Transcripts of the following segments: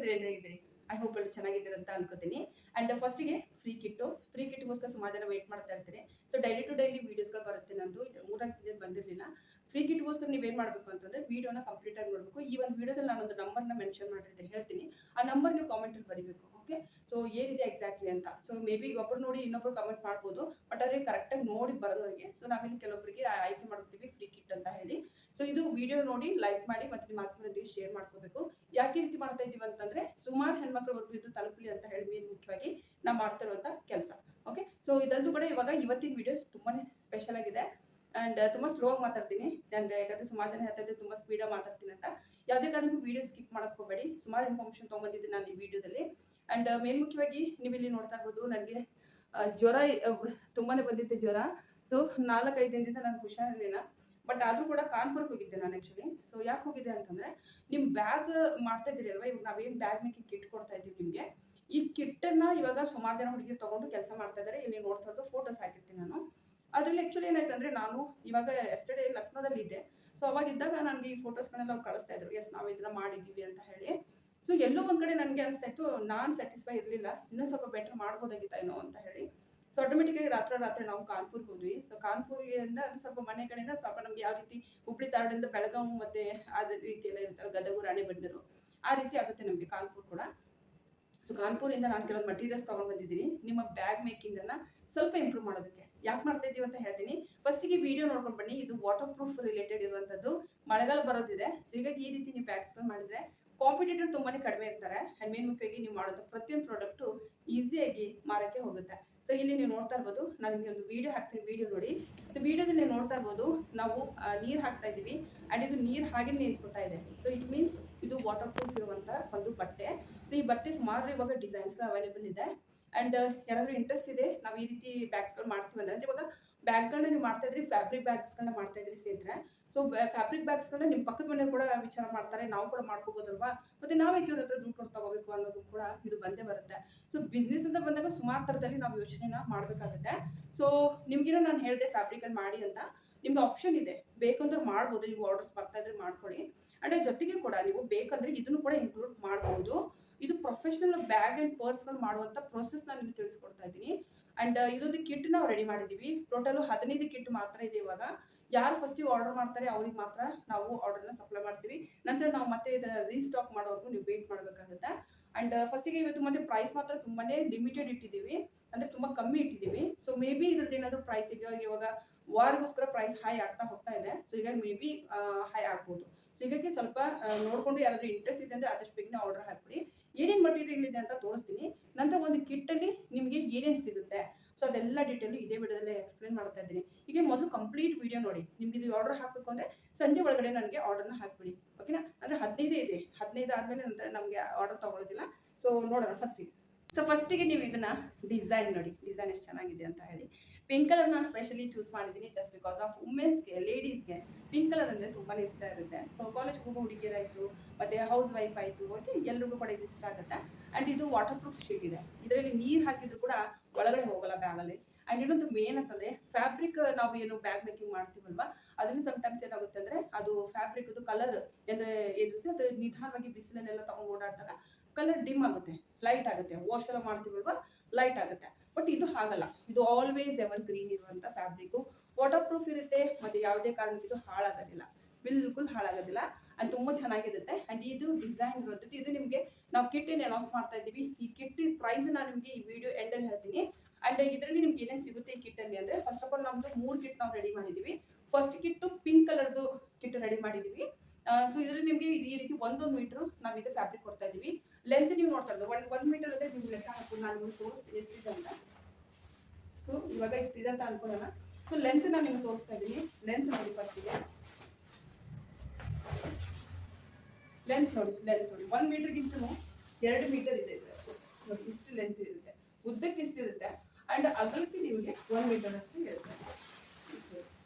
ಇದ್ರೆ ಏನಾಗಿದ್ದೀರಿ? I hope ಎಲ್ಲ ಚೆನ್ನಾಗಿದ್ದೀರಿ ಅಂತ ಅನ್ಕೋತೀನಿ. ಅಂಡ್ ಫಸ್ಟಿಗೆ ಫ್ರೀ ಕಿಟ್ಗೋಸ್ಕರ ಸುಮಾರು ಜನ ವೇಟ್ ಮಾಡ್ತಾ ಇರ್ತೀರಿ. ಸೊ ಡೈಲಿ ಟು ಡೈಲಿ ವಿಡಿಯೋಸ್ಗಳು ಬರುತ್ತೆ ನಂದು. 3-4 ದಿನ ಬಂದಿರಲಿಲ್ಲ. ಫ್ರೀ ಕಿಟ್ಗೋಸ್ಕರ ನೀವೇನು ಮಾಡಬೇಕು ಅಂತಂದ್ರೆ ವಿಡಿಯೋನ ಕಂಪ್ಲೀಟ್ ಆಗಿ ನೋಡಬೇಕು. ಈ ಒಂದು ವಿಡಿಯೋದಲ್ಲಿ ನಾನೊಂದು ನಂಬರ್ನ ಮೆನ್ಷನ್ ಮಾಡಿರ್ತೀನಿ, ಹೇಳ್ತೀನಿ. ಆ ನಂಬರ್ ನೀವು ಕಾಮೆಂಟಲ್ಲಿ ಬರೀಬೇಕು. ಓಕೆ, ಸೊ ಏನಿದೆ ಎಕ್ಸಾಕ್ಟ್ಲಿ ಅಂತ. ಸೊ ಮೇ ಬಿ ಒಬ್ಬರು ನೋಡಿ ಇನ್ನೊಬ್ರು ಕಮೆಂಟ್ ಮಾಡ್ಬೋದು, ಬಟ್ ಅದೇ ಕರೆಕ್ಟಾಗಿ ನೋಡಿ ಬರೋದವರಿಗೆ. ಸೊ ನಾವಿಲ್ಲಿ ಕೆಲವೊಬ್ಬರಿಗೆ ಆಯ್ಕೆ ಮಾಡ್ತೀವಿ ಫ್ರೀ ಕಿಟ್ ಅಂತ ಹೇಳಿ. ಸೊ ಇದು ವಿಡಿಯೋ ನೋಡಿ ಲೈಕ್ ಮಾಡಿ ಮತ್ತೆ ನಿಮ್ಮ ಆತ್ಮೀಯರೊಂದಿಗೆ ಶೇರ್ ಮಾಡ್ಕೋಬೇಕು. ಯಾಕೆ ರೀತಿ ಮಾಡ್ತಾ ಇದೀವಿ ಅಂತಂದ್ರೆ ಸುಮಾರು ಹೆಣ್ಮಕ್ಳುವರೆಗೂ ಇದು ತಲುಪಲಿ ಅಂತ ಹೇಳಿ ಮೇನ್ ಮುಖ್ಯವಾಗಿ ನಾವು ಮಾಡ್ತಿರುವಂತ ಕೆಲಸ. ಓಕೆ, ಸೊ ಇದಂತೂ ಕೂಡ ಇವತ್ತಿನ ವಿಡಿಯೋ ತುಂಬಾನೇ ಸ್ಪೆಷಲ್ ಆಗಿದೆ. ಅಂಡ್ ತುಂಬಾ ಸ್ಲೋ ಆಗಿ ಮಾತಾಡ್ತೀನಿ. ಯಾಕಂದ್ರೆ ಸುಮಾರು ಜನ ಹೇಳ್ತಾ ಇದ್ದಾರೆ ತುಂಬಾ ಸ್ಪೀಡ್ ಆಗಿ ಮಾತಾಡ್ತೀನಿ ಅಂತ. ಯಾವುದೇ ಕಾರಣಕ್ಕೂ ವಿಡಿಯೋ ಸ್ಕಿಪ್ ಮಾಡಕ್ ಹೋಗಬೇಡಿ. ಸುಮಾರು ಇನ್ಫಾರ್ಮೇಶನ್ ತಗೊಂಡ್ಬಂದಿದ್ದೀನಿ ನಾನು ಈ ವಿಡಿಯೋದಲ್ಲಿ. ಅಂಡ್ ಮೇನ್ ಮುಖ್ಯವಾಗಿ ನೀವು ಇಲ್ಲಿ ನೋಡ್ತಾ ಇರ್ಬೋದು, ನನಗೆ ಜ್ವರ ತುಂಬಾನೇ ಬಂದಿತ್ತು ಜ್ವರ. ಸೊ 4-5 ದಿನದಿಂದ ನಾನು ಹುಷಾರಿರಲಿಲ್ಲ. ಬಟ್ ಆದ್ರೂ ಕೂಡ ಕಾನ್ಪುರಕ್ಕೆ ಹೋಗಿದ್ದೆ ನಾನು ಆಕ್ಚುಲಿ. ಸೊ ಯಾಕೆ ಹೋಗಿದ್ದೆ ಅಂತಂದ್ರೆ, ನಿಮ್ ಬ್ಯಾಗ್ ಮಾಡ್ತಾ ಇದ್ದೀರಿ ಅಲ್ವಾ, ಇವಾಗ ನಾವೇನ್ ಬ್ಯಾಗ್ ಮೇಕಿಂಗ್ ಕಿಟ್ ಕೊಡ್ತಾ ಇದ್ದೀವಿ ನಿಮ್ಗೆ. ಈ ಕಿಟ್ ಅನ್ನ ಇವಾಗ ಸುಮಾರು ಜನ ಹುಡುಗಿರು ತಗೊಂಡು ಕೆಲಸ ಮಾಡ್ತಾ ಇದ್ದಾರೆ. ಇಲ್ಲಿ ನೋಡ್ತಾ ಇರೋದು ಫೋಟೋಸ್ ಹಾಕಿರ್ತೀನಿ ನಾನು. ಅದ್ರಲ್ಲಿ ಆಕ್ಚುಲಿ ಏನಾಯ್ತಂದ್ರೆ, ನಾನು ಇವಾಗ ಎಸ್ಟರ್ಡೇ ಲಕ್ನೋದಲ್ಲಿ ಇದ್ದೆ. ಸೊ ಅವಾಗ ಇದ್ದಾಗ ನನಗೆ ಈ ಫೋಟೋಸ್ಗಳನ್ನೆಲ್ಲ ಅವ್ರು ಕಳಿಸ್ತಾ ಇದ್ರು, ಎಸ್ ನಾವು ಇದನ್ನ ಮಾಡಿದೀವಿ ಅಂತ ಹೇಳಿ. ಸೊ ಎಲ್ಲೋ ಒಂದ್ ಕಡೆ ನನಗೆ ಅನಿಸ್ತಾ ಇತ್ತು, ನಾನು ಸ್ಯಾಟಿಸ್ಫೈ ಇರಲಿಲ್ಲ, ಇನ್ನೂ ಸ್ವಲ್ಪ ಬೆಟರ್ ಮಾಡ್ಬೋದಾಗಿತ್ತ ಏನೋ ಅಂತ ಹೇಳಿ. ಸೊ ಆಟೋಮೆಟಿಕ್ ಆಗಿ ರಾತ್ರಿ ನಾವು ಕಾನ್ಪುರ್ಗೆ ಹೋದ್ವಿ. ಸೊ ಕಾನ್ಪುರ್ಗಿಂದ ಸ್ವಲ್ಪ ಮನೆ ಕಡೆಯಿಂದ ಸ್ವಲ್ಪ ನಮ್ಗೆ ಯಾವ ರೀತಿ ಹುಬ್ಳಿ ಧಾರವಾಡದಿಂದ ಬೆಳಗಾವಿ ಮತ್ತೆ ಅದೇ ರೀತಿ ಎಲ್ಲ ಇರ್ತಾರೆ, ಗದಗ ರಾಣೆಬೆನ್ನೂರು ಆ ರೀತಿ ಆಗುತ್ತೆ ನಮಗೆ ಕಾನ್ಪುರ್ ಕೂಡ. ಸೊ ಕಾನ್ಪುರಿಂದ ನಾನು ಕೆಲವೊಂದು ಮಟೀರಿಯಲ್ಸ್ ತಗೊಂಡು ಬಂದಿದ್ದೀನಿ ನಿಮ್ಮ ಬ್ಯಾಗ್ ಮೇಕಿಂಗ್ ಅನ್ನ ಸ್ವಲ್ಪ ಇಂಪ್ರೂವ್ ಮಾಡೋದಕ್ಕೆ. ಯಾಕೆ ಮಾಡ್ತಾ ಇದೀವಿ ಅಂತ ಹೇಳ್ತೀನಿ. ಫಸ್ಟಿಗೆ ವಿಡಿಯೋ ನೋಡ್ಕೊಂಡು ಬನ್ನಿ. ಇದು ವಾಟರ್ ಪ್ರೂಫ್ ರಿಲೇಟೆಡ್ ಇರುವಂತದ್ದು. ಮಳೆಗಾಲ ಬರೋದಿದೆ. ಸೊ ಹೀಗಾಗಿ ಈ ರೀತಿ ನೀವು ಬ್ಯಾಗ್ಸ್ಗಳು ಮಾಡಿದ್ರೆ ಕಾಂಪಿಟೇಟರ್ ತುಂಬಾನೇ ಕಡಿಮೆ ಇರ್ತಾರೆ. ಅಂಡ್ ಮೇನ್ ಮುಖ್ಯವಾಗಿ ನೀವು ಮಾಡೋದು ಪ್ರತಿಯೊಂದು ಪ್ರಾಡಕ್ಟ್ ಈಸಿಯಾಗಿ ಮಾರಕ್ಕೆ ಹೋಗುತ್ತೆ. ಸೊ ಇಲ್ಲಿ ನೀವು ನೋಡ್ತಾ ಇರ್ಬೋದು, ನಾನು ನಿಮಗೆ ಒಂದು ವಿಡಿಯೋ ಹಾಕ್ತೀನಿ, ವಿಡಿಯೋ ನೋಡಿ. ಸೊ ವಿಡಿಯೋದಲ್ಲಿ ನೀವು ನೋಡ್ತಾ ಇರ್ಬೋದು, ನಾವು ನೀರು ಹಾಕ್ತಾ ಇದೀವಿ. ಅಂಡ್ ಇದು ನೀರು ಹಾಗೆ ನಿಂತ್ಕೊತಾ ಇದೆ. ಸೊ ಇಟ್ ಮೀನ್ಸ್ ಇದು ವಾಟರ್ ಪ್ರೂಫ್ ಇರುವಂತ ಒಂದು ಬಟ್ಟೆ. ಸೊ ಈ ಬಟ್ಟೆ ಸುಮಾರು ಇವಾಗ ಡಿಸೈನ್ಸ್ಗಳು ಅವೈಲೇಬಲ್ ಇದೆ. ಅಂಡ್ ಯಾರಾದ್ರೂ ಇಂಟ್ರೆಸ್ಟ್ ಇದೆ, ನಾವು ಈ ರೀತಿ ಬ್ಯಾಗ್ಸ್ಗಳು ಮಾಡ್ತೀವಿ ಅಂದ್ರೆ, ಇವಾಗ ಬ್ಯಾಗ್ಗಳನ್ನ ನೀವು ಮಾಡ್ತಾ ಇದ್ರಿ, ಫ್ಯಾಬ್ರಿಕ್ ಬ್ಯಾಗ್ಸ್ಗಳನ್ನ ಮಾಡ್ತಾ ಇದ್ರಿ ಸೇರಿದ್ರೆ. ಸೊ ಫ್ಯಾಬ್ರಿಕ್ ಬ್ಯಾಗ್ಸ್ಗಳನ್ನ ನಿಮ್ಮ ಪಕ್ಕದ ಮನೆ ಕೂಡ ವಿಚಾರ ಮಾಡ್ತಾರೆ, ನಾವು ಕೂಡ ಮಾಡ್ಕೋಬೋದಲ್ವಾ. ಮತ್ತೆ ನಾವೇ ಇವ್ರ ಹತ್ರ ದುಡ್ಡು ಕೊಟ್ಟು ತಗೋಬೇಕು ಅನ್ನೋದು ಕೂಡ ಇದು ಬಂದೇ ಬರುತ್ತೆ. ಸೊ ಬಿಸ್ನೆಸ್ ಅಂತ ಬಂದಾಗ ಸುಮಾರು ಥರದಲ್ಲಿ ನಾವು ಯೋಚನೆನ ಮಾಡಬೇಕಾಗುತ್ತೆ. ಸೊ ನಿಮ್ಗಿರೋ ನಾನು ಹೇಳಿದೆ ಫ್ಯಾಬ್ರಿಕ್ ಅಲ್ಲಿ ಮಾಡಿ ಅಂತ. ನಿಮ್ಗೆ ಆಪ್ಷನ್ ಇದೆ, ಬೇಕಂದ್ರೆ ಮಾಡ್ಬೋದು. ನೀವು ಆರ್ಡರ್ಸ್ ಬರ್ತಾ ಇದ್ರೆ ಮಾಡ್ಕೊಳ್ಳಿ. ಅಂಡ್ ಜೊತೆಗೆ ಕೂಡ ನೀವು ಬೇಕಂದ್ರೆ ಇದನ್ನು ಕೂಡ ಇನ್ಕ್ಲೂಡ್ ಮಾಡ್ಬೋದು. ಇದು ಪ್ರೊಫೆಷನಲ್ ಬ್ಯಾಗ್ ಅಂಡ್ ಪರ್ಸ್ಗಳು ಮಾಡುವಂತ ಪ್ರೊಸೆಸ್ ನಾನು ನಿಮ್ಗೆ ತಿಳಿಸ್ಕೊಡ್ತಾ ಇದ್ದೀನಿ. ಅಂಡ್ ಇದೊಂದು ಕಿಟ್ ನಾವು ರೆಡಿ ಮಾಡಿದೀವಿ. ಟೋಟಲ್ 15 ಕಿಟ್ ಮಾತ್ರ ಇದೆ ಇವಾಗ. ಯಾರು ಫಸ್ಟ್ ಆರ್ಡರ್ ಮಾಡ್ತಾರೆ ಅವ್ರಿಗೆ ಮಾತ್ರ ನಾವು ಆರ್ಡರ್ನ ಸಪ್ಲೈ ಮಾಡ್ತೀವಿ. ನಂತರ ನಾವು ಮತ್ತೆ ಇದನ್ನ ರೀಸ್ಟಾಕ್ ಮಾಡೋವರೆಗೂ ನೀವು ವೇಟ್ ಮಾಡಬೇಕಾಗುತ್ತೆ. ಅಂಡ್ ಫಸ್ಟಿಗೆ ಇವತ್ತು ಮತ್ತೆ ಪ್ರೈಸ್ ಮಾತ್ರ ತುಂಬಾನೇ ಲಿಮಿಟೆಡ್ ಇಟ್ಟಿದ್ದೀವಿ, ಅಂದ್ರೆ ತುಂಬಾ ಕಮ್ಮಿ ಇಟ್ಟಿದ್ದೀವಿ. ಸೊ ಮೇ ಬಿ ಇದ್ರದ್ದು ಏನಾದ್ರು ಪ್ರೈಸ್ ಇವಾಗ ವಾರ್ಗೋಸ್ಕರ ಪ್ರೈಸ್ ಹೈ ಆಗ್ತಾ ಹೋಗ್ತಾ ಇದೆ. ಸೊ ಈಗ ಮೇ ಬಿ ಹೈ ಆಗ್ಬೋದು. ಸೊ ಹೀಗಾಗಿ ಸ್ವಲ್ಪ ನೋಡ್ಕೊಂಡು ಯಾರಾದ್ರೂ ಇಂಟ್ರೆಸ್ಟ್ ಇದೆ ಅಂದ್ರೆ ಆದಷ್ಟು ಬೇಗನೆ ಆರ್ಡರ್ ಹಾಕ್ಬಿಡಿ. ಏನೇನು ಮಟೀರಿಯಲ್ ಇದೆ ಅಂತ ತೋರಿಸ್ತೀನಿ. ನಂತರ ಒಂದು ಕಿಟ್ ಅಲ್ಲಿ ನಿಮಗೆ ಏನೇನು ಸಿಗುತ್ತೆ, ಸೊ ಅದೆಲ್ಲ ಡೀಟೇಲ್ ಇದೇ ವಿಡಿಯೋದಲ್ಲಿ ಎಕ್ಸ್ಪ್ಲೇನ್ ಮಾಡ್ತಾ ಇದ್ದೀನಿ. ಈಗ ಮೊದಲು ಕಂಪ್ಲೀಟ್ ವಿಡಿಯೋ ನೋಡಿ. ನಿಮ್ಗೆ ಇದು ಆರ್ಡರ್ ಹಾಕಬೇಕು ಅಂದ್ರೆ ಸಂಜೆ ಒಳಗಡೆ ನನಗೆ ಆರ್ಡರ್ನ ಹಾಕ್ಬಿಡಿ, ಓಕೆನಾ. ಅಂದ್ರೆ 15 ಇದೆ, 15 ಆದ್ಮೇಲೆ ನಂತರ ನಮಗೆ ಆರ್ಡರ್ ತಗೊಳ್ಳೋದಿಲ್ಲ. ಸೊ ನೋಡೋಣ ಫಸ್ಟಿಗೆ ನೀವು ಇದನ್ನ ಡಿಸೈನ್ ನೋಡಿ, ಡಿಸೈನ್ ಎಷ್ಟು ಚೆನ್ನಾಗಿದೆ ಅಂತ ಹೇಳಿ. ಪಿಂಕ್ ಕಲರ್ ನಾನು ಸ್ಪೆಷಲಿ ಚೂಸ್ ಮಾಡಿದ್ದೀನಿ ಜಸ್ಟ್ ಬಿಕಾಸ್ ಆಫ್ ವುಮೆನ್ಸ್ಗೆ, ಲೇಡೀಸ್ಗೆ ಪಿಂಕ್ ಕಲರ್ ಅಂದ್ರೆ ತುಂಬಾನೇ ಇಷ್ಟ ಇರುತ್ತೆ. ಸೊ ಕಾಲೇಜ್ ಹೋಗೋ ಹುಡುಗಿಯರಾಯ್ತು, ಮತ್ತೆ ಹೌಸ್ ವೈಫ್ ಆಯ್ತು, ಓಕೆ, ಎಲ್ರಿಗೂ ಕೂಡ ಇದು ಇಷ್ಟ ಆಗುತ್ತೆ. ಅಂಡ್ ಇದು ವಾಟರ್ ಪ್ರೂಫ್ ಶೀಟ್ ಇದೆ. ಇದರಲ್ಲಿ ನೀರು ಹಾಕಿದ್ರು ಕೂಡ ಒಳಗಡೆ ಹೋಗಲ್ಲ ಬ್ಯಾಗಲ್ಲಿ. ಅಂಡ್ ಇನ್ನೊಂದು ಮೇನ್ ಅಂತಂದ್ರೆ ಫ್ಯಾಬ್ರಿಕ್, ನಾವು ಏನು ಬ್ಯಾಗ್ ಮೇಕಿಂಗ್ ಮಾಡ್ತೀವಲ್ವಾ, ಅದನ್ನು ಸಮ್ಟೈಮ್ಸ್ ಏನಾಗುತ್ತೆ ಅಂದ್ರೆ ಅದು ಫ್ಯಾಬ್ರಿಕ್ ಕಲರ್ ಅಂದ್ರೆ ಏನಿರುತ್ತೆ ಅದು ನಿಧಾನವಾಗಿ ಬಿಸಿಲಲ್ಲೆಲ್ಲ ತಗೊಂಡು ಓಡಾಡಿದಾಗ ಕಲರ್ ಡಿಮ್ ಆಗುತ್ತೆ, ಲೈಟ್ ಆಗುತ್ತೆ. ವಾಶ್ ಎಲ್ಲ ಮಾಡ್ತೀವಲ್ವಾ, ಲೈಟ್ ಆಗುತ್ತೆ. ಬಟ್ ಇದು ಹಾಗಲ್ಲ. ಇದು ಆಲ್ವೇಸ್ ಎವರ್ ಗ್ರೀನ್ ಇರುವಂತ ಫ್ಯಾಬ್ರಿಕ್. ವಾಟರ್ ಪ್ರೂಫ್ ಇರುತ್ತೆ, ಮತ್ತೆ ಯಾವುದೇ ಕಾರಣಕ್ಕೆ ಇದು ಹಾಳಾಗೋದಿಲ್ಲ, ಬಿಲ್ಕುಲ್ ಹಾಳಾಗೋದಿಲ್ಲ. ಅಂಡ್ ತುಂಬಾ ಚೆನ್ನಾಗಿರುತ್ತೆ. ಅಂಡ್ ಇದು ಡಿಸೈನ್ ಇರುವಂಥದ್ದು. ಇದು ನಿಮಗೆ ನಾವು ಕಿಟ್ ಏನು ಅನೌನ್ಸ್ ಮಾಡ್ತಾ ಇದ್ದೀವಿ. ಈ ಕಿಟ್ ಪ್ರೈಸ್ ನಾನು ನಿಮಗೆ ಈ ವಿಡಿಯೋ ಎಂಡ್ ಅಲ್ಲಿ ಹೇಳ್ತೀನಿ. ಅಂಡ್ ಇದರಲ್ಲಿ ನಿಮ್ಗೆ ಏನೇನು ಸಿಗುತ್ತೆ ಈ ಕಿಟ್ ಅಲ್ಲಿ ಅಂದ್ರೆ, ಫಸ್ಟ್ ಆಫ್ ಆಲ್ ನಮ್ದು 3 ಕಿಟ್ ನಾವು ರೆಡಿ ಮಾಡಿದೀವಿ. ಫಸ್ಟ್ ಕಿಟ್ ಪಿಂಕ್ ಕಲರ್ದು ಕಿಟ್ ರೆಡಿ ಮಾಡಿದೀವಿ. ಸೊ ಇದರಲ್ಲಿ ನಿಮಗೆ ಈ ರೀತಿ 1 ಮೀಟರ್ ನಾವು ಇದು ಫ್ಯಾಬ್ರಿಕ್ ಕೊಡ್ತಾ ಇದೀವಿ. ಲೆಂತ್ ನೀವು ನೋಡ್ತಾ ಇರೋದು 1 ಮೀಟರ್ ಅಂದ್ರೆ ನೀವು ಲೆಕ್ಕ ಹಾಕೊಂಡು ನಾನು ನಿಮ್ಗೆ ತೋರಿಸ್ತೀನಿ ಎಷ್ಟಿದೆ ಅಂತ. ಸೊ ಇವಾಗ ಇಷ್ಟಿದೆ ಅಂತ ಅನ್ಕೊಳ್ಳೋಣ. ಸೊ ಲೆಂತ್ ನಾನು ನಿಮ್ಗೆ ತೋರಿಸ್ತಾ ಇದ್ದೀನಿ. ಲೆಂತ್ ನೋಡಿ, ಫಸ್ಟಿಗೆ ಲೆಂತ್ ನೋಡಿ 1 ಮೀಟರ್ಗಿಂತ 2 ಮೀಟರ್ ಇದೆ ನೋಡಿ. ಇಷ್ಟು ಲೆಂತ್ ಇರುತ್ತೆ, ಉದ್ದಕ್ಕೆ ಇಷ್ಟಿರುತ್ತೆ. ಅಂಡ್ ಅಗಲಕ್ಕೆ ನಿಮಗೆ 1 ಮೀಟರ್ ಅಷ್ಟು ಇರುತ್ತೆ, ಇಷ್ಟು.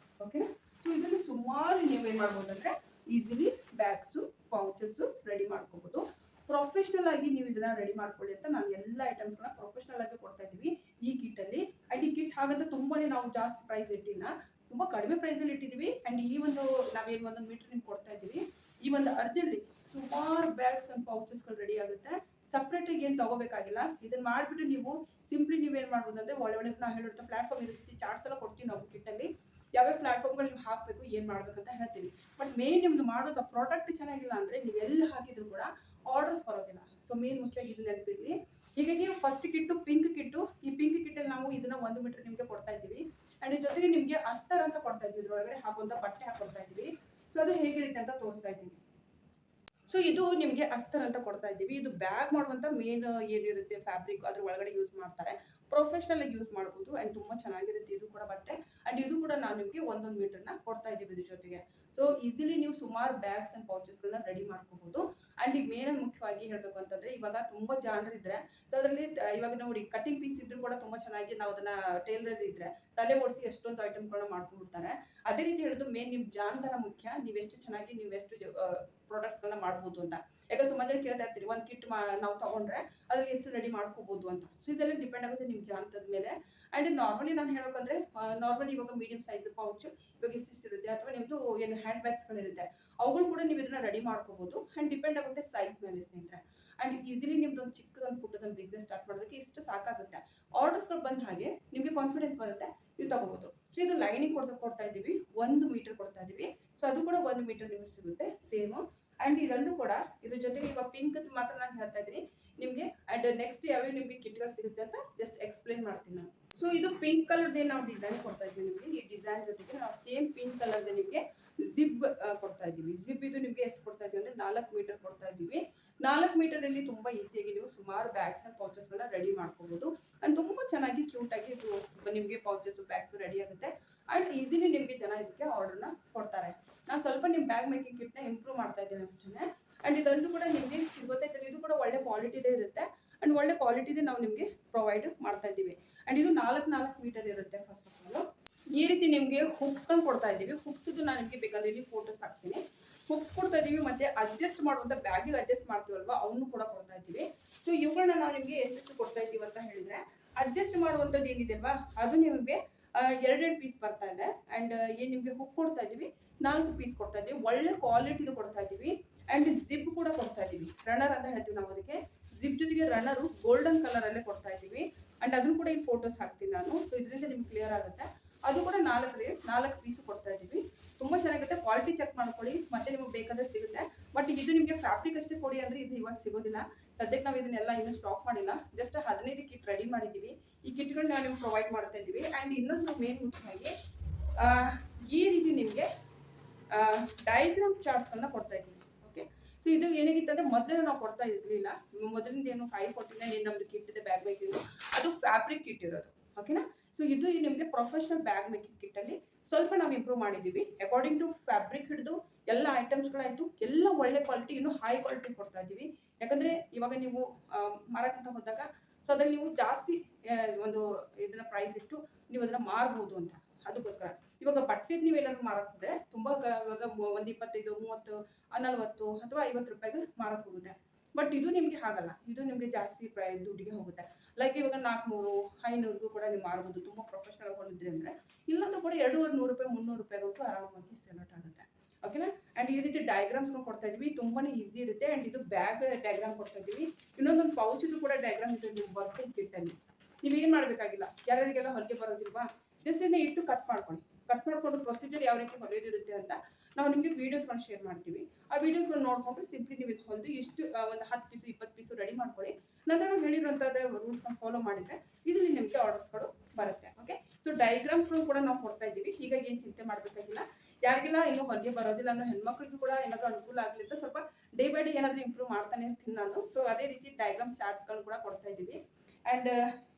ಓಕೆ, ಸೊ ಇದನ್ನು ಸುಮಾರು ನೀವೇನ್ ಮಾಡ್ಬೋದು ಅಂದ್ರೆ ಈಸಿಲಿ ಬ್ಯಾಗ್ಸು, ಪೌಚಸ್ ರೆಡಿ ಮಾಡ್ಕೋಬಹುದು. ಪ್ರೊಫೆಷನಲ್ ಆಗಿ ನೀವು ಇದನ್ನ ರೆಡಿ ಮಾಡ್ಕೊಳ್ಳಿ ಅಂತ ನಾನು ಎಲ್ಲ ಐಟಮ್ಸ್ಗಳನ್ನ ಪ್ರೊಫೆಷನಲ್ ಆಗಿ ಕೊಡ್ತಾ ಇದ್ದೀವಿ ಈ ಕಿಟ್ ಅಲ್ಲಿ. ಅಂಡ್ ಈ ಕಿಟ್ ಹಾಗಂತ ತುಂಬಾನೇ ನಾವು ಜಾಸ್ತಿ ಪ್ರೈಸ್ ಇಟ್ಟಿಲ್ಲ, ತುಂಬಾ ಕಡಿಮೆ ಪ್ರೈಸ್ ಅಲ್ಲಿ ಇಟ್ಟಿದ್ದೀವಿ. ಅಂಡ್ ಈ ಒಂದು ನಾವೇನು 1 ಮೀಟರ್ ನಿಮ್ಗೆ ಕೊಡ್ತಾ ಇದ್ದೀವಿ. ಈ ಒಂದು ಅರ್ಜಲ್ಲಿ ಸುಮಾರು ಬ್ಯಾಗ್ಸ್ ಅಂಡ್ ಪೌಚಸ್ಗಳು ರೆಡಿ ಆಗುತ್ತೆ. ಸಪ್ರೇಟ್ ಆಗಿ ಏನು ತಗೋಬೇಕಾಗಿಲ್ಲ. ಇದನ್ನ ಮಾಡ್ಬಿಟ್ಟು ನೀವು ಸಿಂಪ್ಲಿ ನೀವೇನ್ ಮಾಡ್ಬೋದು ಅಂದ್ರೆ ಒಳಗಡೆ ನಾವು ಹೇಳಿರ್ತೀವಿ ಪ್ಲಾಟ್ಫಾರ್ಮ್ ಇರುತ್ತೆ, ಚಾರ್ಟ್ಸ್ ಎಲ್ಲ ಕೊಡ್ತೀವಿ ನಾವು ಕಿಟ್ಟಲ್ಲಿ, ಯಾವ್ಯಾವ ಪ್ಲಾಟ್ಫಾರ್ಮ್ಗಳು ನೀವು ಹಾಕಬೇಕು ಏನು ಮಾಡ್ಬೇಕಂತ ಹೇಳ್ತೀವಿ. ಬಟ್ ಮೇನ್ ನಿಮ್ದು ಮಾಡೋದು ಪ್ರಾಡಕ್ಟ್ ಚೆನ್ನಾಗಿಲ್ಲ ಅಂದ್ರೆ ನೀವು ಎಲ್ಲಿ ಹಾಕಿದ್ರು ಕೂಡ ಆರ್ಡರ್ಸ್ ಬರೋದಿಲ್ಲ. ಸೊ ಮೇನ್ ಮುಖ್ಯವಾಗಿ ಇದು ನೆನಪಿರ್ಲಿ. ಹೀಗಾಗಿ ಫಸ್ಟ್ ಕಿಟ್ಟು ಪಿಂಕ್ ಕಿಟ್ಟು, ಈ ಪಿಂಕ್ ಕಿಟ್ಟಲ್ಲಿ ನಾವು ಇದನ್ನ 1 ಮೀಟರ್ ನಿಮಗೆ ಕೊಡ್ತಾ ಇದ್ದೀವಿ. ಅಂಡ್ ಇದ್ರ ಜೊತೆಗೆ ನಿಮಗೆ ಅಸ್ತರ್ ಅಂತ ಕೊಡ್ತಾ ಇದ್ದೀವಿ, ಇದ್ರೊಳಗಡೆ ಹಾಕುವಂತ ಬಟ್ಟೆ ಹಾಕೊಡ್ತಾ ಇದ್ದೀವಿ. ಸೊ ಅದು ಹೇಗಿರುತ್ತೆ ಅಂತ ತೋರಿಸ್ತಾ ಇದ್ದೀವಿ. ಸೊ ಇದು ನಿಮಗೆ ಅಸ್ತರ್ ಅಂತ ಕೊಡ್ತಾ ಇದ್ದೀವಿ. ಇದು ಬ್ಯಾಗ್ ಮಾಡುವಂತ ಮೇನ್ ಏನಿರುತ್ತೆ ಫ್ಯಾಬ್ರಿಕ್ ಅದ್ರ ಒಳಗಡೆ ಯೂಸ್ ಮಾಡ್ತಾರೆ. ಪ್ರೊಫೆಷನಲ್ ಆಗಿ ಯೂಸ್ ಮಾಡಬಹುದು ಅಂಡ್ ತುಂಬಾ ಚೆನ್ನಾಗಿರುತ್ತೆ ಇದು ಕೂಡ ಬಟ್ಟೆ. ಅಂಡ್ ಇದು ಕೂಡ ನಾವು ನಿಮಗೆ 1 ಮೀಟರ್ನ ಕೊಡ್ತಾ ಇದ್ದೀವಿ ಇದ್ರ ಜೊತೆಗೆ. ಸೊ ಈಸಿಲಿ ನೀವು ಸುಮಾರು ಬ್ಯಾಗ್ಸ್ ಅಂಡ್ ಪೌಚಸ್ ಗಳನ್ನ ರೆಡಿ ಮಾಡ್ಕೋಬಹುದು. ಅಂಡ್ ಈಗ ಮೇನ್ ಮುಖ್ಯವಾಗಿ ಹೇಳ್ಬೇಕು ಅಂತಂದ್ರೆ ಇವಾಗ ತುಂಬಾ ಜಾಣರು ಇದ್ರೆ, ಸೊ ಅದರಲ್ಲಿ ಇವಾಗ ನೋಡಿ ಕಟಿಂಗ್ ಪೀಸ್ ಇದ್ರು ಕೂಡ ತುಂಬಾ ಚೆನ್ನಾಗಿ ನಾವು ಅದನ್ನ ಟೇಲರ್ ಇದ್ರೆ ತಲೆ ಓಡಿಸಿ ಎಷ್ಟೊಂದು ಐಟಮ್ಗಳನ್ನ ಮಾಡ್ಕೊಂಡ್ಬಿಡ್ತಾರೆ. ಅದೇ ರೀತಿ ಹೇಳೋದು ಮೇನ್ ನಿಮ್ ಜಾಣತನ ಮುಖ್ಯ. ನೀವೆಷ್ಟು ಚೆನ್ನಾಗಿ ನೀವೆಷ್ಟು ಪ್ರಾಡಕ್ಟ್ಸ್ ಗಳನ್ನ ಮಾಡ್ಬೋದು ಅಂತ. ಯಾಕಂದ್ರೆ ಸುಮಾರು ಜನ ಕೇಳ್ತಾ ಇರ್ತೀರಿ ಒಂದ್ ಕಿಟ್ ನಾವು ತಗೊಂಡ್ರೆ ಅದ್ರಲ್ಲಿ ಎಷ್ಟು ರೆಡಿ ಮಾಡ್ಕೋಬಹುದು ಅಂತ. ಸೊ ಇದೆಲ್ಲ ಡಿಪೆಂಡ್ ಆಗುತ್ತೆ ನಿಮ್ ಜಾಣತದ ಮೇಲೆ. ಅಂಡ್ ನಾರ್ಮಲಿ ನಾನು ಹೇಳ್ಬೇಕಂದ್ರೆ ನಾರ್ಮಲಿ ಇವಾಗ ಮೀಡಿಯಂ ಸೈಜ್ ಪೌಚ್ ಇವಾಗ ಇರುತ್ತೆ, ಅಥವಾ ನಿಮ್ದು ಏನು ಹ್ಯಾಂಡ್ ಬ್ಯಾಗ್ಸ್ ಗಳಿರುತ್ತೆ ಅವುಗಳು ಕೂಡ ನೀವು ಇದನ್ನ ರೆಡಿ ಮಾಡ್ಕೋಬಹುದು. ಅಂಡ್ ಡಿಪೆಂಡ್ ಆಗುತ್ತೆ ಸೈಜ್ ಮೇಲೆ ಸ್ನೇಹಿತರೆ. ಅಂಡ್ ಈಸಿಲಿ ನಿಮ್ದು ಒಂದು ಚಿಕ್ಕದೊಂದು ಪುಟ್ಟದೊಂದು ಬಿಸ್ನೆಸ್ ಸ್ಟಾರ್ಟ್ ಮಾಡೋದಕ್ಕೆ ಇಷ್ಟು ಸಾಕಾಗುತ್ತೆ. ಆರ್ಡರ್ಸ್ ಗಳು ಬಂದ ಹಾಗೆ ನಿಮ್ಗೆ ಕಾನ್ಫಿಡೆನ್ಸ್ ಬರುತ್ತೆ, ನೀವು ತಗೋಬಹುದು. ಸೊ ಇದು ಲೈನಿಂಗ್ ಕೊಡ್ತಾ ಇದ್ದೀವಿ, 1 ಮೀಟರ್ ಕೊಡ್ತಾ ಇದೀವಿ. ಸೊ ಅದು ಕೂಡ 1 ಮೀಟರ್ ನಿಮ್ಗೆ ಸಿಗುತ್ತೆ ಸೇಮ್. ಅಂಡ್ ಇದೊಂದು ಕೂಡ ಇದ್ರ ಜೊತೆಗೆ ಇವಾಗ ಪಿಂಕ್ ಮಾತ್ರ ನಾನು ಹೇಳ್ತಾ ಇದ್ದೀನಿ ನಿಮ್ಗೆ. ಅಂಡ್ ನೆಕ್ಸ್ಟ್ ಯಾವ್ಯಾವ ನಿಮ್ಗೆ ಕಿಟ್ಗಳು ಸಿಗುತ್ತೆ ಅಂತ ಜಸ್ಟ್ ಎಕ್ಸ್ಪ್ಲೈನ್ ಮಾಡ್ತೀನಿ ನಾನು. ಸೊ ಇದು ಪಿಂಕ್ ಕಲರ್ ನಾವು ಡಿಸೈನ್ ಕೊಡ್ತಾ ಇದ್ದೀವಿ ನಿಮಗೆ. ಈ ಡಿಸೈನ್ ಜೊತೆಗೆ ನಾವು ಸೇಮ್ ಪಿಂಕ್ ಕಲರ್ ನಿಮಗೆ ಜಿಬ್ ಕೊಡ್ತಾ ಇದ್ದೀವಿ. ಜಿಬ್ ಇದು ನಿಮ್ಗೆ ಎಷ್ಟು ಕೊಡ್ತಾ ಇದೀವಿ ಅಂದ್ರೆ 4 ಮೀಟರ್ ಕೊಡ್ತಾ ಇದ್ದೀವಿ. 4 ಮೀಟರ್ ಅಲ್ಲಿ ತುಂಬಾ ಈಸಿಯಾಗಿ ನೀವು ಸುಮಾರು ಬ್ಯಾಗ್ಸ್ ಅಂಡ್ ಪೌಚಸ್ ಗಳನ್ನ ರೆಡಿ ಮಾಡ್ಕೋಬಹುದು. ಅಂಡ್ ತುಂಬಾ ಚೆನ್ನಾಗಿ ಕ್ಯೂಟ್ ಆಗಿ ನಿಮ್ಗೆ ಪೌಚಸ್ ಬ್ಯಾಗ್ಸ್ ರೆಡಿ ಆಗುತ್ತೆ. ಅಂಡ್ ಈಸಿಲಿ ನಿಮ್ಗೆ ಜನ ಇದಕ್ಕೆ ಆರ್ಡರ್ನ ಕೊಡ್ತಾರೆ. ನಾನು ಸ್ವಲ್ಪ ನಿಮ್ ಬ್ಯಾಗ್ ಮೇಕಿಂಗ್ ಕಿಟ್ ನ ಇಂಪ್ರೂವ್ ಮಾಡ್ತಾ ಇದ್ದೀನಿ ಅಷ್ಟೇ. ಅಂಡ್ ಇದಂತೂ ಕೂಡ ನಿಮ್ಗೆ ಗೊತ್ತಾಯ್ತದೆ, ಇದು ಕೂಡ ಒಳ್ಳೆ ಕ್ವಾಲಿಟಿದೇ ಇರುತ್ತೆ. ಅಂಡ್ ಒಳ್ಳೆ ಕ್ವಾಲಿಟಿದೇ ನಾವು ನಿಮ್ಗೆ ಪ್ರೊವೈಡ್ ಮಾಡ್ತಾ ಇದ್ದೀವಿ. ಅಂಡ್ ಇದು 4 ಮೀಟರ್ ಇರುತ್ತೆ. ಫಸ್ಟ್ ಆಫ್ ಆಲ್ ಈ ರೀತಿ ನಿಮ್ಗೆ ಹುಕ್ಸ್ ಕೊಡ್ತಾ ಇದ್ದೀವಿ. ಹುಕ್ಸ್ ನಾನು ನಿಮ್ಗೆ ಬೇಕಾದ್ರೆ ಇಲ್ಲಿ ಫೋಟೋಸ್ ಹಾಕ್ತೀನಿ. ಹುಕ್ಸ್ ಕೊಡ್ತಾ ಇದೀವಿ, ಮತ್ತೆ ಅಡ್ಜಸ್ಟ್ ಮಾಡುವಂತ ಬ್ಯಾಗಿಗೆ ಅಡ್ಜಸ್ಟ್ ಮಾಡ್ತೀವಲ್ವಾ ಅವನು ಕೂಡ ಕೊಡ್ತಾ ಇದ್ದೀವಿ. ಸೊ ಇವುಗಳನ್ನ ನಾವು ನಿಮ್ಗೆ ಎಷ್ಟು ಕೊಡ್ತಾ ಇದೀವಿ ಅಂತ ಹೇಳಿದ್ರೆ, ಅಡ್ಜಸ್ಟ್ ಮಾಡುವಂತದ್ದು ಏನಿದೆ ಅಲ್ವಾ ಅದು ನಿಮ್ಗೆ 2 ಪೀಸ್ ಬರ್ತಾ ಇದೆ. ಅಂಡ್ ಏನ್ ನಿಮ್ಗೆ ಹುಕ್ ಕೊಡ್ತಾ ಇದೀವಿ 4 ಪೀಸ್ ಕೊಡ್ತಾ ಇದೀವಿ. ಒಳ್ಳೆ ಕ್ವಾಲಿಟಿದು ಕೊಡ್ತಾ ಇದೀವಿ. ಅಂಡ್ ಜಿಪ್ ಕೂಡ ಕೊಡ್ತಾ ಇದೀವಿ, ರನ್ನರ್ ಅಂತ ಹೇಳ್ತೀವಿ ನಾವು ಅದಕ್ಕೆ. ಜಿಪ್ ಜೊತೆಗೆ ರನ್ನರು ಗೋಲ್ಡನ್ ಕಲರ್ ಅಲ್ಲೇ ಕೊಡ್ತಾ ಇದೀವಿ. ಅಂಡ್ ಅದನ್ನು ಕೂಡ ಈ ಫೋಟೋಸ್ ಹಾಕ್ತೀನಿ ನಾನು. ಸೊ ಇದರಿಂದ ನಿಮ್ಗೆ ಕ್ಲಿಯರ್ ಆಗುತ್ತೆ. ಅದು ಕೂಡ 4 ಪೀಸ್ ಕೊಡ್ತಾ ಇದೀವಿ. ತುಂಬಾ ಚೆನ್ನಾಗಿರುತ್ತೆ. ಕ್ವಾಲಿಟಿ ಚೆಕ್ ಮಾಡ್ಕೊಳ್ಳಿ, ಮತ್ತೆ ನಿಮ್ಗೆ ಬೇಕಾದ್ರೆ ಸಿಗುತ್ತೆ. ಬಟ್ ಇದು ನಿಮ್ಗೆ ಫ್ಯಾಬ್ರಿಕ್ ಅಷ್ಟೇ ಕೊಡಿ ಅಂದ್ರೆ ಇದು ಇವಾಗ ಸಿಗೋದಿಲ್ಲ. ಸದ್ಯಕ್ಕೆ ನಾವು ಇದನ್ನೆಲ್ಲ ಇನ್ನೂ ಸ್ಟಾಕ್ ಮಾಡಿಲ್ಲ. ಜಸ್ಟ್ 15 ಕಿಟ್ ರೆಡಿ ಮಾಡಿದ್ದೀವಿ. ಈ ಕಿಟ್ಗಳನ್ನ ನಾವು ನಿಮ್ಗೆ ಪ್ರೊವೈಡ್ ಮಾಡ್ತಾ ಇದ್ದೀವಿ. ಅಂಡ್ ಇನ್ನೊಂದು ಮೇನ್ ಮುಖ್ಯವಾಗಿ ಈ ರೀತಿ ನಿಮ್ಗೆ ಡಯಾಗ್ರಾಮ್ ಚಾರ್ಟ್ಸ್ಗಳನ್ನ ಕೊಡ್ತಾ ಇದ್ದೀವಿ. ಓಕೆ, ಸೊ ಇದು ಏನಾಗಿತ್ತು ಅಂದ್ರೆ ಮೊದಲೇ ನಾವು ಕೊಡ್ತಾ ಇರ್ಲಿಲ್ಲ. ಮೊದಲಿಂದ ಏನು 549 ನಮ್ದು ಕಿಟ್ ಇದೆ ಬ್ಯಾಗ್ ಮೇಕಿಂಗ್, ಅದು ಫ್ಯಾಬ್ರಿಕ್ ಕಿಟ್ ಇರೋದು. ಓಕೆನಾ. ಸೊ ಇದು ನಿಮ್ಗೆ ಪ್ರೊಫೆಷನಲ್ ಬ್ಯಾಗ್ ಮೇಕಿಂಗ್ ಕಿಟ್ ಅಲ್ಲಿ ಸ್ವಲ್ಪ ನಾವು ಇಂಪ್ರೂವ್ ಮಾಡಿದೀವಿ. ಅಕಾರ್ಡಿಂಗ್ ಟು ಫ್ಯಾಬ್ರಿಕ್ ಹಿಡಿದು ಎಲ್ಲ ಐಟಮ್ಸ್ಗಳಾಯ್ತು, ಎಲ್ಲ ಒಳ್ಳೆ ಕ್ವಾಲಿಟಿ, ಇನ್ನು ಹೈ ಕ್ವಾಲಿಟಿ ಕೊಡ್ತಾ ಇದೀವಿ. ಯಾಕಂದ್ರೆ ಇವಾಗ ನೀವು ಮಾರಕಂತ ಹೋದಾಗ ಸೊ ಅದ್ರಲ್ಲಿ ನೀವು ಜಾಸ್ತಿ ಒಂದು ಇದನ್ನ ಪ್ರೈಸ್ ಇಟ್ಟು ನೀವು ಅದನ್ನ ಮಾರಬಹುದು ಅಂತ. ಅದಕ್ಕೋಸ್ಕರ ಇವಾಗ ಬಟ್ಟೆ ನೀವು ಏನಾದ್ರು ಮಾರಕ್ ಹೋದ್ರೆ ತುಂಬಾ ಇವಾಗ ಒಂದು 25, 30, 40 ಅಥವಾ 50 ರೂಪಾಯಿಗೆ ಮಾರಕ್ ಹೋಗುತ್ತೆ. ಬಟ್ ಇದು ನಿಮ್ಗೆ ಹಾಗಲ್ಲ, ಇದು ನಿಮ್ಗೆ ಜಾಸ್ತಿ ದುಡ್ಡಿಗೆ ಹೋಗುತ್ತೆ. ಲೈಕ್ ಇವಾಗ 400, 500 ಕೂಡ ನೀವು ಮಾರಬಹುದು ತುಂಬಾ ಪ್ರೊಫೆಷನಲ್ ಕೊಂಡಿದ್ರಿ ಅಂದ್ರೆ. ಇಲ್ಲಾಂದ್ರೂ ಕೂಡ 200, 100 ರೂಪಾಯಿ, 300 ರೂಪಾಯಿಗೂ ಆರಾಮಾಗಿ ಸೆಲೆಕ್ಟ್ ಆಗುತ್ತೆ. ಓಕೆನಾ. ಅಂಡ್ ಈ ರೀತಿ ಡಯಾಗ್ರಾಮ್ಸ್ ಕೊಡ್ತಾ ಇದೀವಿ, ತುಂಬಾನೇ ಈಸಿ ಇರುತ್ತೆ. ಅಂಡ್ ಇದು ಬ್ಯಾಗ್ ಡಯಾಗ್ರಾಮ್ ಕೊಡ್ತಾ ಇದೀವಿ. ಇನ್ನೊಂದೊಂದು ಪೌಚ್ ಇದು ಕೂಡ ಡಯಾಗ್ರಾಮ್ ಇದೆ ನಿಮ್ಗೆ ವರ್ಕಿಂಗ್ ಕಿಟ್ ಅಲ್ಲಿ. ನೀವೇನ್ ಮಾಡ್ಬೇಕಾಗಿಲ್ಲ, ಯಾರಿಗೆಲ್ಲ ಹೊಲಿಗೆ ಬರೋದಿಲ್ವಾ ಜಸ್ಟ್ ಇದನ್ನ ಇಟ್ಟು ಕಟ್ ಮಾಡ್ಕೊಂಡು ಪ್ರೊಸೀಜರ್ ಯಾವ ರೀತಿ ಹೊಲಿಯೋದಿರುತ್ತೆ ಅಂತ ನಾವು ನಿಮಗೆ ವಿಡಿಯೋಸ್ಗಳನ್ನ ಶೇರ್ ಮಾಡ್ತೀವಿ. ಆ ವಿಡಿಯೋಸ್ಗಳನ್ನ ನೋಡ್ಕೊಂಡು ಸಿಂಪ್ಲಿ ನೀವು ಇದು ಹೊಲಿದು ಇಷ್ಟು ಒಂದು 10 ಪೀಸು 20 ಪೀಸು ರೆಡಿ ಮಾಡ್ಕೊಳ್ಳಿ. ನಂತರ ನಾವು ಹೇಳಿರುವಂತಹದ್ದು ರೂಲ್ಸ್ನ ಫಾಲೋ ಮಾಡಿದ್ರೆ ಇದರಲ್ಲಿ ನಿಮಗೆ ಆರ್ಡರ್ಸ್ಗಳು ಬರುತ್ತೆ. ಓಕೆ, ಸೊ ಡಯಾಗ್ರಾಮ್ಸ್ಗಳು ಕೂಡ ನಾವು ಕೊಡ್ತಾ ಇದ್ದೀವಿ. ಹೀಗಾಗಿ ಏನು ಚಿಂತೆ ಮಾಡಬೇಕಾಗಿಲ್ಲ. ಯಾರಿಗೆಲ್ಲ ಇನ್ನೂ ಹೊಲಿಗೆ ಬರೋದಿಲ್ಲ ಅನ್ನೋ ಹೆಣ್ಮಕ್ಳಿಗೂ ಕೂಡ ಏನಾದರೂ ಅನುಕೂಲ ಆಗಲಿ ಅಂತ ಸ್ವಲ್ಪ ಡೇ ಬೈ ಡೇ ಏನಾದರೂ ಇಂಪ್ರೂವ್ ಮಾಡ್ತಾನೆ ಇರ್ತೀನಿ ನಾನು. ಸೊ ಅದೇ ರೀತಿ ಡಯಾಗ್ರಾಮ್ ಚಾರ್ಟ್ಸ್ಗಳು ಕೂಡ ಕೊಡ್ತಾ ಇದ್ದೀವಿ. ಅಂಡ್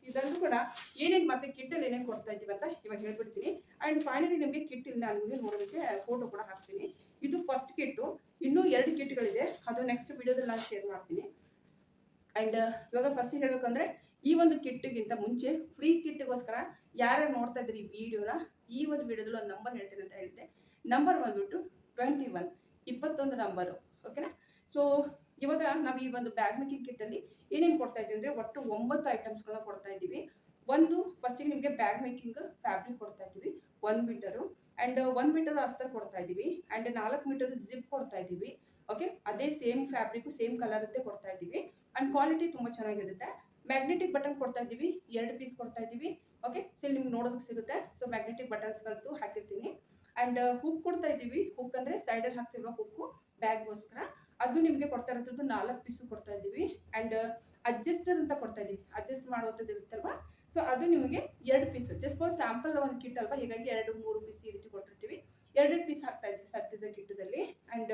ಇದನ್ನು ಕೂಡ ಏನೇನು ಮತ್ತೆ ಕಿಟ್ ಅಲ್ಲಿ ಏನೇನು ಕೊಡ್ತಾ ಇದ್ದೀವಿ ಅಂತ ಇವಾಗ ಹೇಳ್ಬಿಡ್ತೀನಿ. ಅಂಡ್ ಫೈನಲಿ ನಿಮಗೆ ಕಿಟ್ ಇಲ್ಲಿ ನಾನು ನಿಮಗೆ ನೋಡೋದಕ್ಕೆ ಫೋಟೋ ಕೂಡ ಹಾಕ್ತೀನಿ. ಇದು ಫಸ್ಟ್ ಕಿಟ್ಟು, ಇನ್ನೂ 2 ಕಿಟ್ಗಳಿದೆ, ಅದು ನೆಕ್ಸ್ಟ್ ವಿಡಿಯೋದಲ್ಲಿ ನಾನು ಶೇರ್ ಮಾಡ್ತೀನಿ. ಅಂಡ್ ಇವಾಗ ಫಸ್ಟ್ ಹೇಳ್ಬೇಕಂದ್ರೆ ಈ ಒಂದು ಕಿಟ್ಗಿಂತ ಮುಂಚೆ ಫ್ರೀ ಕಿಟ್ಗೋಸ್ಕರ ಯಾರು ನೋಡ್ತಾ ಇದ್ರಿ ಈ ವಿಡಿಯೋನ, ಈ ಒಂದು ವಿಡಿಯೋದಲ್ಲಿ ಒಂದು ನಂಬರ್ ಹೇಳ್ತೀನಿ ಅಂತ ಹೇಳಿದೆ. ನಂಬರ್ ಬಂದ್ಬಿಟ್ಟು 21 ನಂಬರು. ಓಕೆನಾ. ಸೊ ಇವಾಗ ನಾವು ಈ ಒಂದು ಬ್ಯಾಗ್ ಮೇಕಿಂಗ್ ಕಿಟ್ ಅಲ್ಲಿ ಏನೇನು ಕೊಡ್ತಾ ಇದ್ದೀವಿ ಅಂದ್ರೆ ಒಟ್ಟು 9 ಐಟಮ್ಸ್ಗಳನ್ನ ಕೊಡ್ತಾ ಇದ್ದೀವಿ. ಒಂದು ಫಸ್ಟಿಗೆ ನಿಮಗೆ ಬ್ಯಾಗ್ ಮೇಕಿಂಗ್ ಫ್ಯಾಬ್ರಿಕ್ ಕೊಡ್ತಾ ಇದ್ದೀವಿ 1 ಮೀಟರು. ಅಂಡ್ 1 ಮೀಟರ್ ಅಸ್ತರ್ ಕೊಡ್ತಾ ಇದ್ದೀವಿ. ಅಂಡ್ 4 ಮೀಟರ್ ಜಿಪ್ ಕೊಡ್ತಾ ಇದ್ದೀವಿ. ಓಕೆ, ಅದೇ ಸೇಮ್ ಫ್ಯಾಬ್ರಿಕ್ ಸೇಮ್ ಕಲರ್ ಅಂತ ಕೊಡ್ತಾ ಇದ್ದೀವಿ ಅಂಡ್ ಕ್ವಾಲಿಟಿ ತುಂಬಾ ಚೆನ್ನಾಗಿರುತ್ತೆ. ಮ್ಯಾಗ್ನೆಟಿಕ್ ಬಟನ್ ಕೊಡ್ತಾ ಇದ್ದೀವಿ, 2 ಪೀಸ್ ಕೊಡ್ತಾ ಇದ್ದೀವಿ. ಓಕೆ, ಸೊ ನಿಮ್ಗೆ ನೋಡೋದಕ್ಕೆ ಸಿಗುತ್ತೆ. ಸೊ ಮ್ಯಾಗ್ನೆಟಿಕ್ ಬಟನ್ಸ್ ಗಳಂತೂ ಹಾಕಿರ್ತೀನಿ. ಅಂಡ್ ಹುಕ್ ಕೊಡ್ತಾ ಇದ್ದೀವಿ. ಹುಕ್ ಅಂದ್ರೆ ಸೈಡ್ ಅಲ್ಲಿ ಹಾಕ್ತಿರೋ ಹುಕ್ಕು ಬ್ಯಾಗ್ಗೋಸ್ಕರ. ಅದು ನಿಮ್ಗೆ ಕೊಡ್ತಾ ಇರೋದು 4 ಪೀಸ್ ಕೊಡ್ತಾ ಇದ್ದೀವಿ. ಅಂಡ್ ಅಡ್ಜಸ್ಟರ್ ಅಂತ ಕೊಡ್ತಾ ಇದ್ದೀವಿ, ಅಡ್ಜಸ್ಟ್ ಮಾಡುವಂಥದ್ದು ಇರುತ್ತಲ್ವಾ, ಸೊ ಅದು ನಿಮಗೆ 2 ಪೀಸ್ ಜಸ್ಟ್ ಫಾರ್ ಸ್ಯಾಂಪಲ್ ಒಂದು ಕಿಟ್ ಅಲ್ವಾ, ಹೀಗಾಗಿ 2-3 ಪೀಸ್ ಈ ರೀತಿ ಕೊಟ್ಟಿರ್ತೀವಿ. 2 ಪೀಸ್ ಹಾಕ್ತಾ ಇದ್ದೀವಿ ಸದ್ಯದ ಕಿಟ್ಟದಲ್ಲಿ. ಅಂಡ್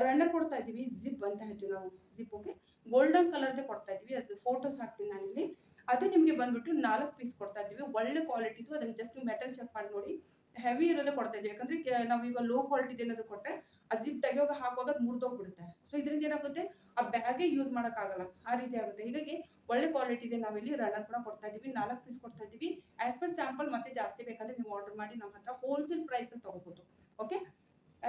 ರನ್ನರ್ ಕೊಡ್ತಾ ಇದ್ದೀವಿ, ಜಿಪ್ ಅಂತ ಹೇಳ್ತೀವಿ ನಾವು, ಜಿಪ್. ಓಕೆ, ಗೋಲ್ಡನ್ ಕಲರ್ದೇ ಕೊಡ್ತಾ ಇದ್ದೀವಿ. ಅದು ಫೋಟೋಸ್ ಹಾಕ್ತೀನಿ ನಾನಿಲ್ಲಿ. ಅದು ನಿಮಗೆ ಬಂದ್ಬಿಟ್ಟು 4 ಪೀಸ್ ಕೊಡ್ತಾ ಇದ್ದೀವಿ. ಒಳ್ಳೆ ಕ್ವಾಲಿಟಿದು, ಅದನ್ನ ಜಸ್ಟ್ ಮೆಟಲ್ ಚೆಕ್ ಮಾಡಿ ನೋಡಿ. ಹೆವಿ ಇರೋದೇ ಕೊಡ್ತಾ ಇದ್ದೀವಿ, ಯಾಕಂದ್ರೆ ನಾವೀಗ ಲೋ ಕ್ವಾಲಿಟಿ ಏನಾದ್ರು ಕೊಟ್ಟರೆ ಆ ಜಿಪ್ ತೆಗಿಯೋಗ ಹಾಕುವಾಗ ಮುರಿದೋಗ್ಬಿಡುತ್ತೆ. ಸೊ ಇದರಿಂದ ಏನಾಗುತ್ತೆ, ಆ ಬ್ಯಾಗೇ ಯೂಸ್ ಮಾಡೋಕ್ಕಾಗಲ್ಲ, ಆ ರೀತಿ ಆಗುತ್ತೆ. ಹೀಗಾಗಿ ಒಳ್ಳೆ ಕ್ವಾಲಿಟಿ ಇದೆ. ನಾವಿಲ್ಲಿ ರನ್ನರ್ ಕೂಡ ಕೊಡ್ತಾ ಇದ್ದೀವಿ, 4 ಪೀಸ್ ಕೊಡ್ತಾ ಇದ್ದೀವಿ. ಆಸ್ ಪರ್ ಸ್ಯಾಂಪಲ್ ಮತ್ತೆ ಜಾಸ್ತಿ ಬೇಕಂದ್ರೆ ನೀವು ಆರ್ಡರ್ ಮಾಡಿ ನಮ್ಮ ಹತ್ರ ಹೋಲ್ಸೇಲ್ ಪ್ರೈಸ್ ತಗೋಬಹುದು. ಓಕೆ,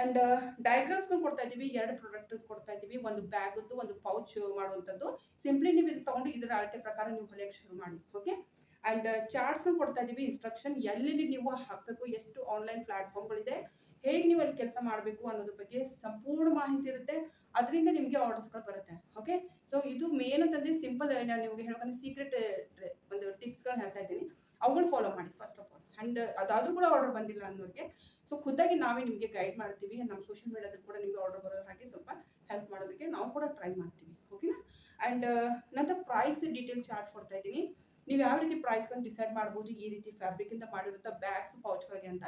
ಅಂಡ್ ಡಯಾಗ್ರಾಮ್ಸ್ ಕೊಡ್ತಾ ಇದ್ದೀವಿ. 2 ಪ್ರಾಡಕ್ಟ್ ಕೊಡ್ತಾ ಇದ್ದೀವಿ, ಒಂದು ಬ್ಯಾಗ್, ಒಂದು ಪೌಚ್ ಮಾಡುವಂಥದ್ದು. ಸಿಂಪ್ಲಿ ನೀವು ಇದು ತಗೊಂಡು ಇದರ ಅಳತೆ ಪ್ರಕಾರ ನೀವು ಹೊಲಿಯಕ್ಕೆ ಶುರು ಮಾಡಿ. ಓಕೆ, ಅಂಡ್ ಚಾರ್ಟ್ಸ್ ಕೊಡ್ತಾ ಇದ್ದೀವಿ, ಇನ್ಸ್ಟ್ರಕ್ಷನ್ ಎಲ್ಲೆಲ್ಲಿ ನೀವು ಹಾಕಬೇಕು, ಎಷ್ಟು ಆನ್ಲೈನ್ ಪ್ಲಾಟ್ಫಾರ್ಮ್ಗಳಿದೆ, ಹೇಗೆ ನೀವು ಅಲ್ಲಿ ಕೆಲಸ ಮಾಡಬೇಕು ಅನ್ನೋದ್ರ ಬಗ್ಗೆ ಸಂಪೂರ್ಣ ಮಾಹಿತಿ ಇರುತ್ತೆ. ಅದರಿಂದ ನಿಮಗೆ ಆರ್ಡರ್ಸ್ಗಳು ಬರುತ್ತೆ. ಓಕೆ, ಸೊ ಇದು ಮೇನ್ ಅಂತಂದ್ರೆ ಸಿಂಪಲ್, ನಾನು ನಿಮಗೆ ಹೇಳೋಕಂದ್ರೆ ಸೀಕ್ರೆಟ್ ಒಂದು ಟಿಪ್ಸ್ಗಳನ್ನ ಹೇಳ್ತಾ ಇದ್ದೀನಿ, ಅವುಗಳು ಫಾಲೋ ಮಾಡಿ ಫಸ್ಟ್ ಆಫ್ ಆಲ್. ಅಂಡ್ ಅದಾದ್ರೂ ಕೂಡ ಆರ್ಡರ್ ಬಂದಿಲ್ಲ ಅನ್ನೋರಿಗೆ ಸೊ ಖುದ್ದಾಗಿ ನಾವೇ ನಿಮಗೆ ಗೈಡ್ ಮಾಡ್ತೀವಿ. ನಮ್ಮ ಸೋಷಿಯಲ್ ಮೀಡಿಯಾದಲ್ಲಿ ಕೂಡ ನಿಮಗೆ ಆರ್ಡರ್ ಬರೋದು ಹಾಗೆ ಸ್ವಲ್ಪ ಹೆಲ್ಪ್ ಮಾಡೋದಕ್ಕೆ ನಾವು ಕೂಡ ಟ್ರೈ ಮಾಡ್ತೀವಿ. ಓಕೆನಾ, ಅಂಡ್ ನಂತರ ಪ್ರೈಸ್ ಡೀಟೇಲ್ ಚಾರ್ಟ್ ಕೊಡ್ತಾ ಇದ್ದೀನಿ. ನೀವು ಯಾವ ರೀತಿ ಪ್ರೈಸ್ಗಳನ್ನ ಡಿಸೈಡ್ ಮಾಡ್ಬೋದು, ಈ ರೀತಿ ಫ್ಯಾಬ್ರಿಕ್ ಇಂದ ಮಾಡಿರುವಂಥ ಬ್ಯಾಗ್ಸ್ ಪೌಚ್ಗಳಿಗೆ ಅಂತ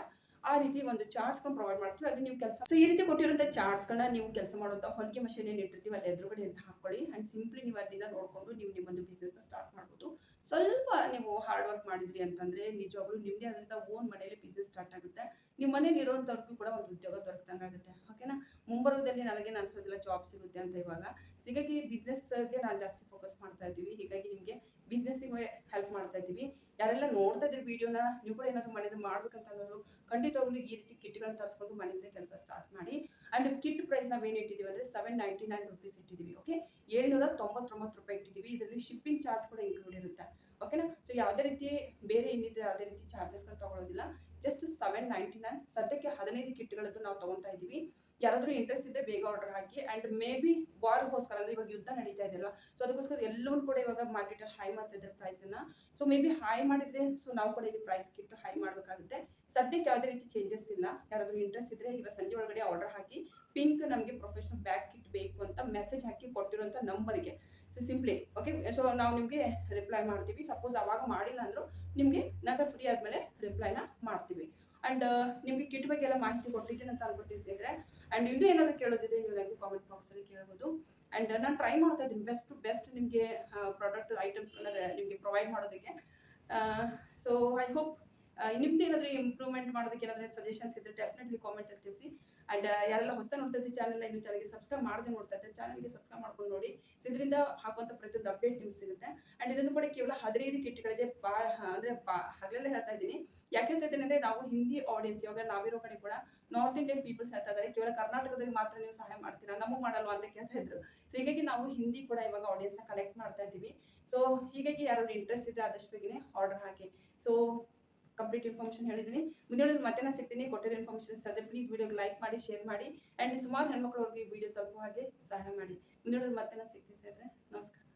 ಆ ರೀತಿ ಒಂದು ಚಾರ್ಟ್ಸ್ ಪ್ರೊವೈಡ್ ಮಾಡ್ತೀವಿ. ಅದು ನೀವು ಕೆಲಸ, ಸೊ ಈ ರೀತಿ ಕೊಟ್ಟಿರುವಂಥ ಚಾರ್ಟ್ಸ್ಗಳನ್ನ ನೀವು ಕೆಲಸ ಮಾಡುವಂಥ ಹೊಲಿಗೆ ಮಷೀನ್ ಏನು ಇಟ್ಟಿರ್ತೀವಿ ಅಲ್ಲಿ ಎದುರುಗಡೆ ಅಂತ ಹಾಕೊಳ್ಳಿ. ಅಂಡ್ ಸಿಂಪ್ಲಿ ನೀವು ಅಲ್ಲಿಂದ ನೋಡ್ಕೊಂಡು ನೀವು ನಿಮ್ಮೊಂದು ಬಿಸ್ನೆಸ್ ಸ್ಟಾರ್ಟ್ ಮಾಡ್ಬೋದು. ಸ್ವಲ್ಪ ನೀವು ಹಾರ್ಡ್ ವರ್ಕ್ ಮಾಡಿದ್ರಿ ಅಂತಂದ್ರೆ ನಿಜವಾಗ್ಲೂ ನಿಮ್ಮದೇ ಆದಂಥ ಓನ್ ಮನೆಯಲ್ಲಿ ಬಿಸ್ನೆಸ್ ಸ್ಟಾರ್ಟ್ ಆಗುತ್ತೆ. ನಿಮ್ಮ ಮನೇಲಿ ಇರೋಂಥವ್ರಿಗೂ ಕೂಡ ಒಂದು ಉದ್ಯೋಗ ದೊರಕಂಗೆ ಆಗುತ್ತೆ. ಓಕೆನಾ, ಮುಂಬರೋದಲ್ಲಿ ನನಗೇನು ಅನ್ಸೋದಿಲ್ಲ ಜಾಬ್ ಸಿಗುತ್ತೆ ಅಂತ ಇವಾಗ. ಹೀಗಾಗಿ ಬಿಸ್ನೆಸ್ಗೆ ನಾನು ಜಾಸ್ತಿ ಫೋಕಸ್ ಮಾಡ್ತಾ ಇದ್ದೀವಿ. ಹೀಗಾಗಿ ನಿಮಗೆ ಬಿಸ್ನೆಸ್ಸಿಗೆ ಹೆಲ್ಪ್ ಮಾಡ್ತಾ ಇದ್ದೀವಿ. ಯಾರೆಲ್ಲ ನೋಡ್ತಾ ಇದ್ರಿ ವಿಡಿಯೋನ, ನೀವು ಕೂಡ ಏನಾದರೂ ಮನೆಯಿಂದ ಮಾಡ್ಬೇಕಂತ ಅನ್ನೋರು ಖಂಡಿತವಾಗ್ಲೂ ಈ ರೀತಿ ಕಿಟ್ಗಳನ್ನ ತರಿಸ್ಕೊಂಡು ಮನೆಯಿಂದ ಕೆಲಸ ಸ್ಟಾರ್ಟ್ ಮಾಡಿ. ಅಂಡ್ ಕಿಟ್ ಪ್ರೈಸ್ ನಾವೇನು ಇಟ್ಟಿದ್ದೀವಿ ಅಂದರೆ 799 ರುಪೀಸ್ ಇಟ್ಟಿದ್ದೀವಿ. ಓಕೆ, 799 ರೂಪಾಯಿ ಇಟ್ಟಿದ್ದೀವಿ. ಇದರಲ್ಲಿ ಶಿಪ್ಪಿಂಗ್ ಚಾರ್ಜ್ ಕೂಡ ಇನ್ಕ್ಲೂಡ್ ಇರುತ್ತೆ. ಓಕೆನಾ, ಸೊ ಯಾವುದೇ ರೀತಿ ಬೇರೆ ಇನ್ನಿದ್ರೆ ಯಾವುದೇ ರೀತಿ ಚಾರ್ಜಸ್ಗಳು ತಗೊಳ್ಳೋದಿಲ್ಲ. ಜಸ್ಟ್ 799. ಸದ್ಯಕ್ಕೆ 15 ಕಿಟ್ಗಳದ್ದು ನಾವು ತಗೊತಾ ಇದ್ದೀವಿ. ಯಾರಾದರೂ ಇಂಟ್ರೆಸ್ಟ್ ಇದ್ದರೆ ಬೇಗ ಆರ್ಡರ್ ಹಾಕಿ. ಅಂಡ್ ಮೇ ಬಿ ವಾರ್ಗೋಸ್ಕರ, ಅಂದರೆ ಇವಾಗ ಯುದ್ಧ ನಡೀತಾ ಇದೆಯಲ್ಲ, ಸೊ ಅದಕ್ಕೋಸ್ಕರ ಎಲ್ಲವೂ ಕೂಡ ಇವಾಗ ಮಾರ್ಕೆಟಲ್ಲಿ ಹೈ ಮಾಡ್ತಾ ಇದ್ದಾರೆ ಪ್ರೈಸನ್ನು. ಸೊ ಮೇ ಬಿ ಹೈ ಮಾಡಿದರೆ ಸೊ ನಾವು ಕೂಡ ಇಲ್ಲಿ ಪ್ರೈಸ್ ಕಿಟ್ ಹೈ ಮಾಡಬೇಕಾಗುತ್ತೆ. ಸದ್ಯಕ್ಕೆ ಯಾವುದೇ ರೀತಿ ಚೇಂಜಸ್ ಇಲ್ಲ. ಯಾರಾದರೂ ಇಂಟ್ರೆಸ್ಟ್ ಇದ್ದರೆ ಈಗ ಸಂಜೆ ಒಳಗಡೆ ಆರ್ಡರ್ ಹಾಕಿ. ಪಿಂಕ್ ನಮಗೆ ಪ್ರೊಫೆಷನಲ್ ಬ್ಯಾಗ್ ಕಿಟ್ ಬೇಕು ಅಂತ ಮೆಸೇಜ್ ಹಾಕಿ ಕೊಟ್ಟಿರುವಂಥ ನಂಬರ್ಗೆ. ಸೊ ಸಿಂಪ್ಲಿ ಓಕೆ, ಸೊ ನಾವು ನಿಮಗೆ ರಿಪ್ಲೈ ಮಾಡ್ತೀವಿ. ಸಪೋಸ್ ಅವಾಗ ಮಾಡಿಲ್ಲ ಅಂದರೂ ನಿಮಗೆ ನಂತರ ಫ್ರೀ ಆದಮೇಲೆ ರಿಪ್ಲೈನ ಮಾಡ್ತೀವಿ. ಅಂಡ್ ನಿಮಗೆ ಕಿಟ್ ಬಗ್ಗೆ ಎಲ್ಲ ಮಾಹಿತಿ ಕೊಟ್ಟಿದ್ದೀನಿ ಅಂತ ಅನ್ಕೊತಿದ್ರೆ. ಅಂಡ್ ಇನ್ನೂ ಏನಾದರೂ ಕೇಳೋದಿದೆ ನೀವು ನನಗೆ ಕಾಮೆಂಟ್ ಬಾಕ್ಸಲ್ಲಿ ಕೇಳ್ಬೋದು. ಅಂಡ್ ನಾನು ಟ್ರೈ ಮಾಡ್ತಾ ಇದ್ದೀನಿ ಬೆಸ್ಟ್ ನಿಮಗೆ ಪ್ರಾಡಕ್ಟ್ ಐಟಮ್ಸ್ಗಳನ್ನ ನಿಮಗೆ ಪ್ರೊವೈಡ್ ಮಾಡೋದಕ್ಕೆ. ಸೊ ಐ ಹೋಪ್ ನಿಮ್ದು ಏನಾದರೂ ಇಂಪ್ರೂವ್ಮೆಂಟ್ ಮಾಡೋದಕ್ಕೆ ಏನಾದರೂ ಸಜೆಷನ್ಸ್ ಇದ್ದರೆ ಡೆಫಿನೆಟ್ಲಿ ಕಾಮೆಂಟಲ್ಲಿ ತಿಳಿಸಿ. ಅಂಡ್ ಯಾರೆಲ್ಲ ಹೊಸ ನೋಡ್ತಾ ಇದ್ದೀವಿ ಚಾನಲ್ನ, ಇನ್ನು ಚಾನಲ್ಗೆ ಸಬ್ಸ್ಕ್ರೈಬ್ ಮಾಡದೆ ನೋಡ್ತಾ ಇದ್ದಾರೆ, ಚಾನಲ್ಗೆ ಸಬ್ಸ್ಕ್ರೈಬ್ ಮಾಡ್ಕೊಂಡು ನೋಡಿ. ಸೊ ಇದರಿಂದ ಹಾಕುವಂಥ ಪ್ರತಿಯೊಂದು ಅಪ್ಡೇಟ್ ನಿಮ್ಗೆ ಸಿಗುತ್ತೆ. ಅಂಡ್ ಇದನ್ನು ಕೂಡ ಕೇವಲ 15 ಕಿಟ್ಗಳಿದೆ. ಅಂದರೆ ಹಗಲೆಲ್ಲ ಹೇಳ್ತಾ ಇದ್ದೀನಿ. ಯಾಕೆ ಹೇಳ್ತಾ ಇದ್ದೀನಿ ಅಂದರೆ ನಾವು ಹಿಂದಿ ಆಡಿಯನ್ಸ್, ಇವಾಗ ನಾವಿರೋ ಕಡೆ ಕೂಡ ನಾರ್ತ್ ಇಂಡಿಯನ್ ಪೀಪಲ್ಸ್ ಹೇಳ್ತಾ ಇದ್ದಾರೆ, ಕೇವಲ ಕರ್ನಾಟಕದಲ್ಲಿ ಮಾತ್ರ ನೀವು ಸಹಾಯ ಮಾಡ್ತೀರಾ, ನಮಗೆ ಮಾಡಲ್ವಾ ಅಂತ ಕೇಳ್ತಾ ಇದ್ರು. ಸೊ ಹೀಗಾಗಿ ನಾವು ಹಿಂದಿ ಕೂಡ ಇವಾಗ ಆಡಿಯನ್ಸ್ನ ಕಲೆಕ್ಟ್ ಮಾಡ್ತಾ ಇದ್ದೀವಿ. ಸೊ ಹೀಗಾಗಿ ಯಾರಾದರೂ ಇಂಟ್ರೆಸ್ಟ್ ಇದ್ದರೆ ಆದಷ್ಟು ಬೇಗನೆ ಆರ್ಡರ್ ಹಾಕಿ. ಸೊ ಕಂಪ್ಲೀಟ್ ಇನ್ಫಾರ್ಮೇಷನ್ ಹೇಳಿದ್ದೀನಿ. ಮುಂದಿನ ಮತ್ತೆ ನಾನು ಸಿಗ್ತೀನಿ. ಕೊಟ್ಟಿರೋ ಇನ್ಫಾರ್ಮೇಷನ್ ಇಷ್ಟ ಆದರೆ ಪ್ಲೀಸ್ ವಿಡಿಯೋಗೆ ಲೈಕ್ ಮಾಡಿ, ಶೇರ್ ಮಾಡಿ. ಆ್ಯಂಡ್ ಸುಮಾರು ಹೆಣ್ಮಕ್ಳು ಅವ್ರಿಗೆ ವಿಡಿಯೋ ತಲುಪುವ ಹಾಗೆ ಸಹಾಯ ಮಾಡಿ. ಮುಂದಿನ ಮತ್ತೆ ನಾನು ಸಿಗ್ತೀನಿ ಸರ್. ನಮಸ್ಕಾರ.